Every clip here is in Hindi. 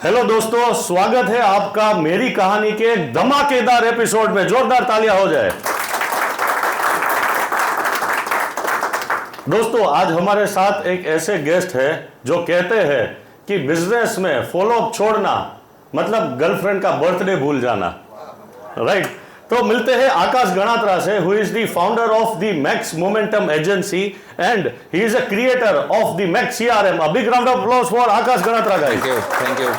हेलो दोस्तों, स्वागत है आपका मेरी कहानी के एक धमाकेदार एपिसोड में। जोरदार तालियां हो जाए। दोस्तों, आज हमारे साथ एक ऐसे गेस्ट है जो कहते हैं कि बिजनेस में फॉलो अप छोड़ना मतलब गर्लफ्रेंड का बर्थडे भूल जाना, राइट। तो मिलते हैं आकाश गणात्रा से, who is the founder of the max momentum agency and he is a creator of the max CRM. A big round of applause for Akash Ganatra guys. Thank you.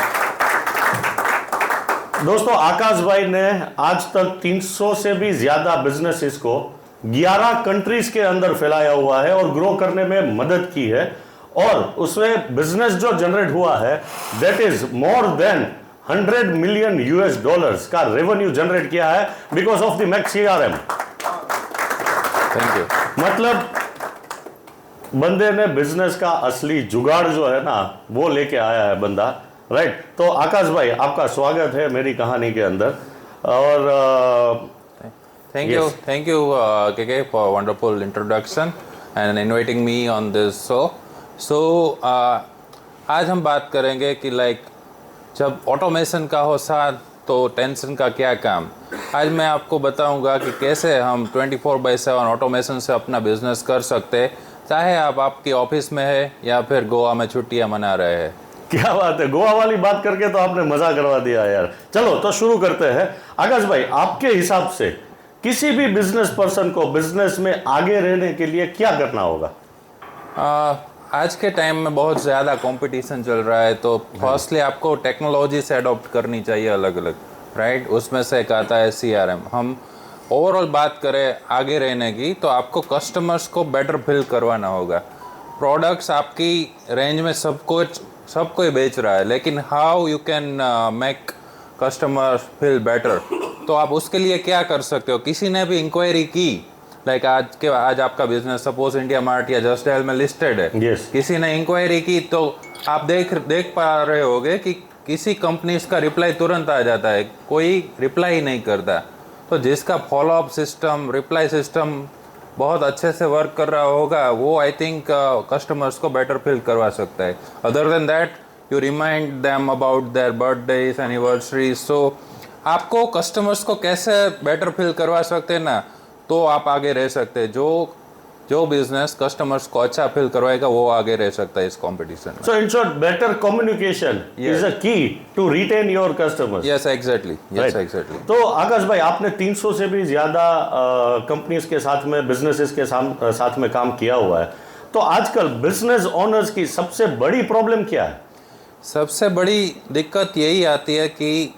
दोस्तों, आकाश भाई ने आज तक 300 से भी ज्यादा बिजनेसेस को 11 कंट्रीज के अंदर फैलाया हुआ है और ग्रो करने में मदद की है, और उसमें बिजनेस जो जनरेट हुआ है that is more than $100 million का रेवेन्यू जनरेट किया है because of the max CRM. Thank you. मतलब बंदे ने बिजनेस का असली जुगाड़ जो है ना वो लेके आया है बंदा, राइट। तो आकाश भाई, आपका स्वागत है मेरी कहानी के अंदर। और thank you KK for wonderful introduction and inviting me on this show. So आज हम बात करेंगे कि जब ऑटोमेशन का हो साथ तो टेंशन का क्या काम। आज मैं आपको बताऊंगा कि कैसे हम 24/7 ऑटोमेशन से अपना बिजनेस कर सकते हैं, चाहे आप आपकी ऑफिस में है या फिर गोवा में छुट्टियां मना रहे हैं। क्या बात है, गोवा वाली बात करके तो आपने मजा करवा दिया यार। चलो तो शुरू करते हैं। आकाश भाई, आपके हिसाब से किसी भी बिजनेस पर्सन को बिजनेस में आगे रहने के लिए क्या करना होगा? आज के टाइम में बहुत ज़्यादा कंपटीशन चल रहा है, तो फर्स्टली आपको टेक्नोलॉजी से अडॉप्ट करनी चाहिए अलग अलग, राइट। उसमें से एक आता है सीआरएम। हम ओवरऑल बात करें आगे रहने की, तो आपको कस्टमर्स को बेटर फील करवाना होगा। प्रोडक्ट्स आपकी रेंज में सब कोई बेच रहा है, लेकिन how you can make customer feel better, तो आप उसके लिए क्या कर सकते हो। किसी ने भी इंक्वायरी की, आज आपका बिजनेस सपोज इंडिया मार्ट या जस्ट डायल में लिस्टेड है, yes. किसी ने इंक्वायरी की तो आप देख पा रहे होगे कि किसी कंपनीज का रिप्लाई तुरंत आ जाता है, कोई रिप्लाई ही नहीं करता। तो जिसका फॉलोअप सिस्टम, रिप्लाई सिस्टम बहुत अच्छे से वर्क कर रहा होगा, वो आई थिंक कस्टमर्स को बेटर फील करवा सकता है। Other than that you remind them about their birthdays, anniversaries. So आपको कस्टमर्स को कैसे बेटर फील करवा सकते हैं ना, तो आप आगे रह सकते हैं। जो बिजनेस कस्टमर्स को अच्छा फील करवाएगा वो आगे रह सकता है इस कंपटीशन में। So in short, better communication is a key to retain your customers. Yes exactly. तो आकाश भाई, आपने 300 से भी ज्यादा कंपनीज के साथ में, बिजनेसेस के साथ में काम किया हुआ है। तो आजकल बिजनेस ओनर्स की सबसे बड़ी प्रॉब्लम क्या है? सबसे बड़ी दिक्कत यही आती है कि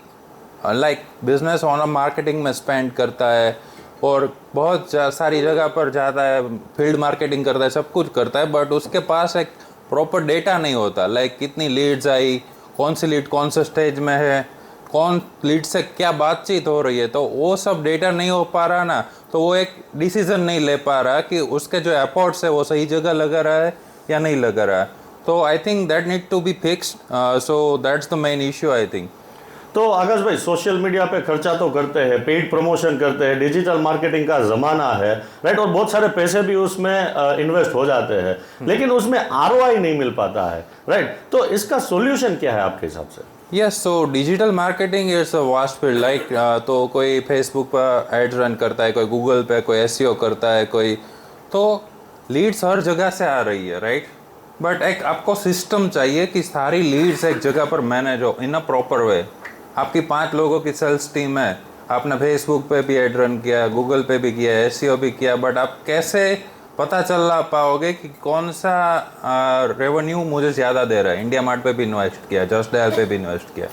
बिजनेस ओनर मार्केटिंग में स्पेंड करता है और बहुत सारी जगह पर जाता है, फील्ड मार्केटिंग करता है, सब कुछ करता है, बट उसके पास एक प्रॉपर डेटा नहीं होता। कितनी लीड्स आई, कौन सी लीड कौन से स्टेज में है, कौन लीड से क्या बातचीत हो रही है, तो वो सब डेटा नहीं हो पा रहा ना, तो वो एक डिसीजन नहीं ले पा रहा कि उसके जो एफर्ट्स है वो सही जगह लगा रहा है या नहीं लगा रहा है। तो I think that need to be fixed. So that's the main issue I think. तो आकाश भाई, सोशल मीडिया पे खर्चा तो करते हैं, पेड प्रमोशन करते हैं, डिजिटल मार्केटिंग का जमाना है, राइट, और बहुत सारे पैसे भी उसमें इन्वेस्ट हो जाते हैं, लेकिन उसमें आरओआई नहीं मिल पाता है, राइट। तो इसका सॉल्यूशन क्या है आपके हिसाब से? Yes, so digital marketing is a vast field. तो कोई फेसबुक पर एड रन करता है, कोई गूगल पे, कोई एसईओ करता है, कोई, तो लीड्स हर जगह से आ रही है, राइट। बट एक आपको सिस्टम चाहिए कि सारी लीड्स एक जगह पर मैनेज हो इन अ प्रॉपर वे। आपकी 5 लोगों की सेल्स टीम है, आपने फेसबुक पे भी एड रन किया, गूगल पे भी किया, एसईओ भी किया, बट आप कैसे पता चल पाओगे कि कौन सा रेवेन्यू मुझे ज़्यादा दे रहा है। इंडिया मार्ट पे भी इन्वेस्ट किया, जस्ट डायल पे भी इन्वेस्ट किया,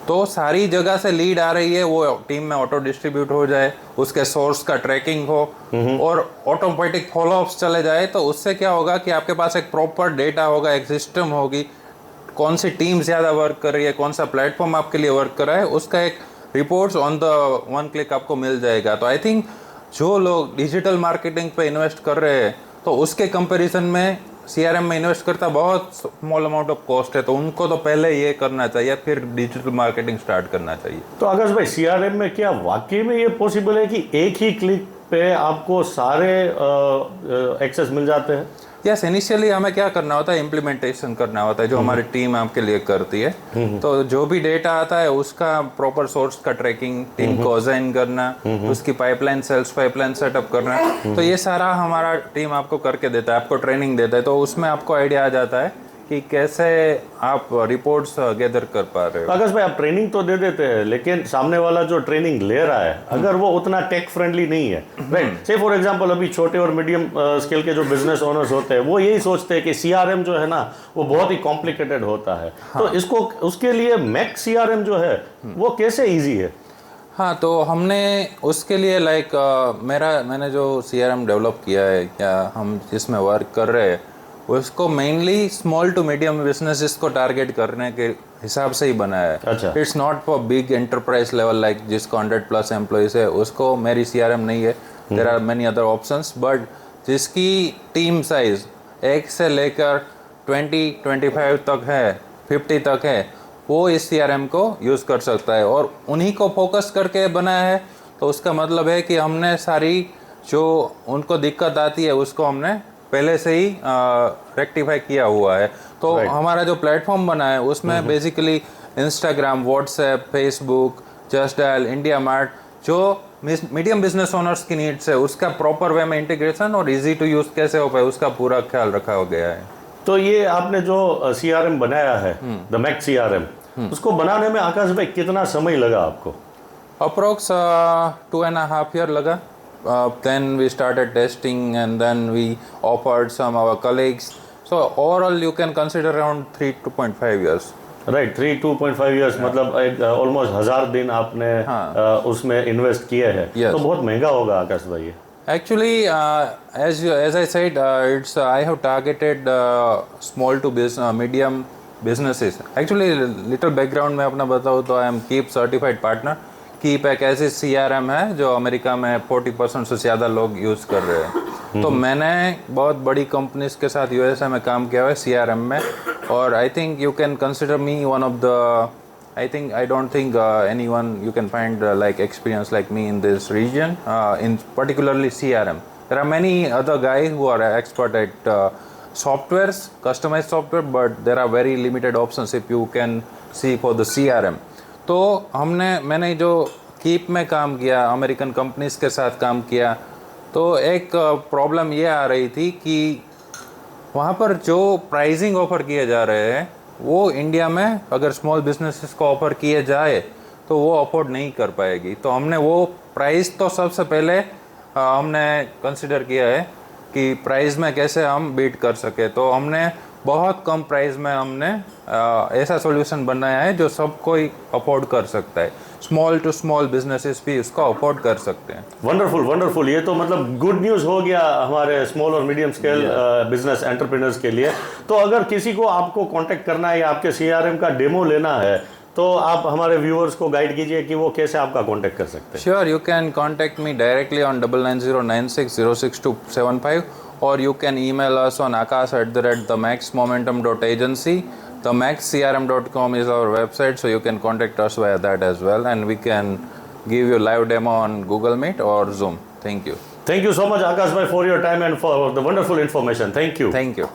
तो सारी जगह से लीड आ रही है, वो टीम में ऑटो डिस्ट्रीब्यूट हो जाए, उसके सोर्स का ट्रैकिंग हो और ऑटोमेटिक फॉलोअप्स चले जाए, तो उससे क्या होगा कि आपके पास एक प्रॉपर डेटा होगा, एक सिस्टम होगी, कौन सी टीम ज़्यादा वर्क कर रही है, कौन सा प्लेटफॉर्म आपके लिए वर्क कर रहा है, उसका एक reports on the one click आपको मिल जाएगा। तो आई थिंक जो लोग डिजिटल मार्केटिंग पे इन्वेस्ट कर रहे हैं, तो उसके कंपैरिजन में सीआरएम में इन्वेस्ट करता बहुत स्मॉल अमाउंट ऑफ कॉस्ट है, तो उनको तो पहले ये करना चाहिए, फिर डिजिटल मार्केटिंग स्टार्ट करना चाहिए। तो आकाश भाई, सीआरएम में क्या वाकई में ये पॉसिबल है कि एक ही क्लिक पे आपको सारे एक्सेस मिल जाते हैं? यस, इनिशियली हमें क्या करना होता है, इम्प्लीमेंटेशन करना होता है जो हमारी टीम आपके लिए करती है। तो जो भी डेटा आता है उसका प्रॉपर सोर्स का ट्रैकिंग, टीम को असाइन करना, उसकी पाइपलाइन, सेल्स पाइपलाइन सेटअप करना, तो ये सारा हमारा टीम आपको करके देता है, आपको ट्रेनिंग देता है। तो उसमें आपको आइडिया आ जाता है कि कैसे आप रिपोर्ट्स गैदर कर पा रहे हो। आकाश भाई, आप ट्रेनिंग तो दे देते हैं, लेकिन सामने वाला जो ट्रेनिंग ले रहा है अगर वो उतना टेक फ्रेंडली नहीं है, राइट, से फॉर एग्जांपल अभी छोटे और मीडियम स्केल के जो बिजनेस ओनर्स होते हैं वो यही सोचते हैं कि सीआरएम जो है ना वो बहुत ही कॉम्प्लिकेटेड होता है। तो इसको, उसके लिए मैक सीआरएम जो है वो कैसे ईजी है? हाँ, तो हमने उसके लिए मैंने जो सीआरएम डेवलप किया है या हम जिसमें वर्क कर रहे हैं उसको mainly small to medium businesses को टारगेट करने के हिसाब से ही बनाया है। अच्छा। It's not for big enterprise level like जिसको 100+ एम्प्लॉइज है, उसको मेरी सीआरएम नहीं है। There are many other options, but जिसकी टीम साइज 1 से लेकर 20, 25 तक है, 50 तक है, वो इस सीआरएम को यूज़ कर सकता है और उन्हीं को फोकस करके बनाया है। तो उसका मतलब है कि हमने सारी जो उनको दिक्कत आती है उसको हमने पहले से ही रेक्टिफाई किया हुआ है। तो हमारा जो प्लेटफॉर्म बना है उसमें basically Instagram, WhatsApp, Facebook, just dial, India mart, जो मीडियम बिजनेस ओनर्स की नीड्स है उसका प्रॉपर वे में इंटीग्रेशन और इजी टू यूज़ कैसे हो पाए उसका पूरा ख्याल रखा गया है। तो ये आपने जो सीआरएम बनाया है, द मैक सीआरएम, उसको बनाने में आकाश भाई कितना समय लगा आपको? अप्रोक्स 2.5 years लगा। Then we started testing and then we offered some our colleagues. So overall you can consider around 3.5 years. Right, 3-2.5 years, मतलब एक ऑलमोस्ट 1000 दिन आपने उसमें इन्वेस्ट किए हैं। तो बहुत महंगा होगा आकाश भाई। Actually, as I said, I have targeted small to medium businesses. Actually, little background में अपना बताऊँ तो I am KEEP certified partner. Keep एक ऐसी सीआरएम है जो अमेरिका में 40% से ज़्यादा लोग यूज़ कर रहे हैं। तो मैंने बहुत बड़ी कंपनीज के साथ यूएसए में काम किया हुआ है सीआरएम में, और I think you can consider me one of the, I don't think anyone you can find like experience like me in this region, in particularly CRM. There are many other guys who are expert at softwares, customized software, but there are very limited options if you can see for the CRM. तो मैंने जो कीप में काम किया, अमेरिकन कंपनीज के साथ काम किया, तो एक प्रॉब्लम ये आ रही थी कि वहाँ पर जो प्राइसिंग ऑफ़र किए जा रहे हैं वो इंडिया में अगर स्मॉल बिजनेसेस को ऑफ़र किए जाए तो वो अफोर्ड नहीं कर पाएगी। तो हमने वो प्राइस तो सबसे पहले हमने कंसिडर किया है कि प्राइस में कैसे हम बीट कर सके। तो हमने बहुत कम प्राइस में हमने ऐसा सॉल्यूशन बनाया है जो सब कोई अफोर्ड कर सकता है, स्मॉल टू स्मॉल बिजनेसेस भी उसको अफोर्ड कर सकते हैं। Wonderful, wonderful. ये तो मतलब गुड न्यूज़ हो गया हमारे स्मॉल और मीडियम स्केल बिजनेस एंटरप्रेन्योर्स के लिए। तो अगर किसी को आपको कांटेक्ट करना है या आपके सीआरएम का डेमो लेना है तो आप हमारे व्यूअर्स को गाइड कीजिए कि वो कैसे आपका कांटेक्ट कर सकते हैं। Sure, you can contact me directly on 9909606275 or you can email us on akash@themaxmomentum.agency. themaxcrm.com is our website, so you can contact us via that as well, and we can give you live demo on Google Meet or Zoom. Thank you. Thank you so much, Akash bhai, for your time and for the wonderful information. Thank you. Thank you.